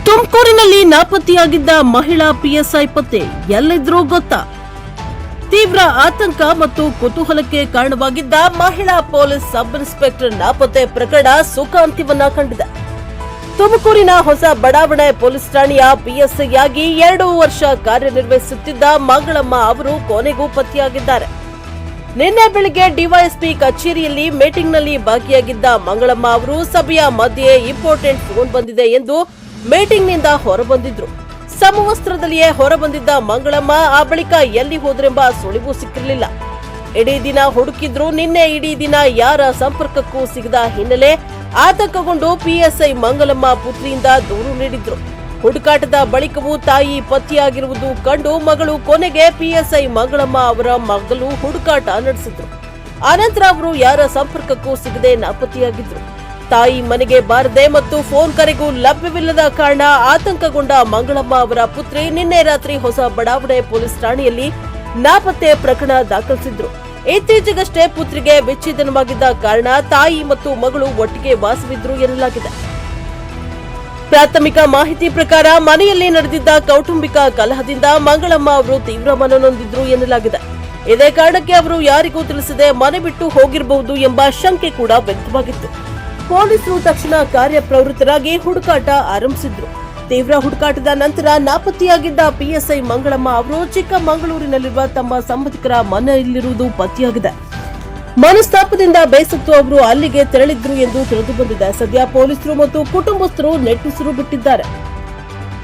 ತುಮಕೂರಿನಲ್ಲಿ ನಾಪತ್ತೆಯಾಗಿದ್ದ ಮಹಿಳಾ ಪಿಎಸ್ಐ ಪತ್ತೆ ಎಲ್ಲಿದ್ರೂ ಗೊತ್ತಾ? ತೀವ್ರ ಆತಂಕ ಮತ್ತು ಕುತೂಹಲಕ್ಕೆ ಕಾರಣವಾಗಿದ್ದ ಮಹಿಳಾ ಪೊಲೀಸ್ ಸಬ್ ಇನ್ಸ್ಪೆಕ್ಟರ್ ನಾಪತ್ತೆ ಪ್ರಕರಣ ಸುಖಾಂತ್ಯವನ್ನ ಕಂಡಿದೆ. ತುಮಕೂರಿನ ಹೊಸ ಬಡಾವಣೆ ಪೊಲೀಸ್ ಠಾಣೆಯ ಪಿಎಸ್ಐ ಆಗಿ 2 ವರ್ಷ ಕಾರ್ಯನಿರ್ವಹಿಸುತ್ತಿದ್ದ ಮಂಗಳಮ್ಮ ಅವರು ಕೊನೆಗೂ ಪತ್ತೆಯಾಗಿದ್ದಾರೆ. ನಿನ್ನೆ ಬೆಳಿಗ್ಗೆ ಡಿವೈಎಸ್ಪಿ ಕಚೇರಿಯಲ್ಲಿ ಮೀಟಿಂಗ್ನಲ್ಲಿ ಭಾಗಿಯಾಗಿದ್ದ ಮಂಗಳಮ್ಮ ಅವರು ಸಭೆಯ ಮಧ್ಯೆ ಇಂಪಾರ್ಟೆಂಟ್ ಫೋನ್ ಬಂದಿದೆ ಎಂದು ಮೀಟಿಂಗ್ನಿಂದ ಹೊರಬಂದಿದ್ರು. ಸಮವಸ್ತ್ರದಲ್ಲಿಯೇ ಹೊರಬಂದಿದ್ದ ಮಂಗಳಮ್ಮ ಆ ಬಳಿಕ ಎಲ್ಲಿ ಹೋದ್ರೆಂಬ ಸುಳಿವು ಸಿಕ್ಕಿರಲಿಲ್ಲ. ಇಡೀ ದಿನ ಹುಡುಕಿದ್ರು. ನಿನ್ನೆ ಇಡೀ ದಿನ ಯಾರ ಸಂಪರ್ಕಕ್ಕೂ ಸಿಗದ ಹಿನ್ನೆಲೆ ಆತಂಕಗೊಂಡು ಪಿಎಸ್ಐ ಮಂಗಳಮ್ಮ ಪುತ್ರಿಯಿಂದ ದೂರು ನೀಡಿದ್ರು. ಹುಡುಕಾಟದ ಬಳಿಕವೂ ತಾಯಿ ಪತ್ತೆಯಾಗಿರುವುದು ಕಂಡು ಮಗಳು ಕೊನೆಗೆ ಪಿಎಸ್ಐ ಮಂಗಳಮ್ಮ ಅವರ ಮಗಳು ಹುಡುಕಾಟ ನಡೆಸಿದ್ರು. ಆನಂತರ ಅವರು ಯಾರ ಸಂಪರ್ಕಕ್ಕೂ ಸಿಗದೆ ನಾಪತ್ತೆಯಾಗಿದ್ರು. ತಾಯಿ ಮನೆಗೆ ಬಾರದೆ ಮತ್ತು ಫೋನ್ ಕರೆಗೂ ಲಭ್ಯವಿಲ್ಲದ ಕಾರಣ ಆತಂಕಗೊಂಡ ಮಂಗಳಮ್ಮ ಅವರ ಪುತ್ರಿ ನಿನ್ನೆ ರಾತ್ರಿ ಹೊಸ ಬಡಾವಣೆ ಪೊಲೀಸ್ ಠಾಣೆಯಲ್ಲಿ ನಾಪತ್ತೆ ಪ್ರಕರಣ ದಾಖಲಿಸಿದ್ರು. ಇತ್ತೀಚೆಗಷ್ಟೇ ಪುತ್ರಿಗೆ ವಿಚ್ಛೇದನವಾಗಿದ್ದ ಕಾರಣ ತಾಯಿ ಮತ್ತು ಮಗಳು ಒಟ್ಟಿಗೆ ವಾಸವಿದ್ರು ಎನ್ನಲಾಗಿದೆ. ಪ್ರಾಥಮಿಕ ಮಾಹಿತಿ ಪ್ರಕಾರ ಮನೆಯಲ್ಲಿ ನಡೆದಿದ್ದ ಕೌಟುಂಬಿಕ ಕಲಹದಿಂದ ಮಂಗಳಮ್ಮ ಅವರು ತೀವ್ರ ಮನನೊಂದಿದ್ರು ಎನ್ನಲಾಗಿದೆ. ಇದೇ ಕಾರಣಕ್ಕೆ ಅವರು ಯಾರಿಗೂ ತಿಳಿಸದೆ ಮನೆ ಬಿಟ್ಟು ಹೋಗಿರಬಹುದು ಎಂಬ ಶಂಕೆ ಕೂಡ ವ್ಯಕ್ತವಾಗಿತ್ತು. ಪೊಲೀಸರು ತಕ್ಷಣ ಕಾರ್ಯಪ್ರವೃತ್ತರಾಗಿ ಹುಡುಕಾಟ ಆರಂಭಿಸಿದ್ರು. ತೀವ್ರ ಹುಡುಕಾಟದ ನಂತರ ನಾಪತ್ತೆಯಾಗಿದ್ದ ಪಿಎಸ್ಐ ಮಂಗಳಮ್ಮ ಅವರು ಚಿಕ್ಕಮಗಳೂರಿನಲ್ಲಿರುವ ತಮ್ಮ ಸಂಬಂಧಿಕರ ಮನೆಯಲ್ಲಿರುವುದು ಪತ್ತೆಯಾಗಿದೆ. ಮನಸ್ತಾಪದಿಂದ ಬೇಸತ್ತು ಅವರು ಅಲ್ಲಿಗೆ ತೆರಳಿದ್ರು ಎಂದು ತಿಳಿದುಬಂದಿದೆ. ಸದ್ಯ ಪೊಲೀಸರು ಮತ್ತು ಕುಟುಂಬಸ್ಥರು ನೆಟ್ಟುಸಿರು ಬಿಟ್ಟಿದ್ದಾರೆ.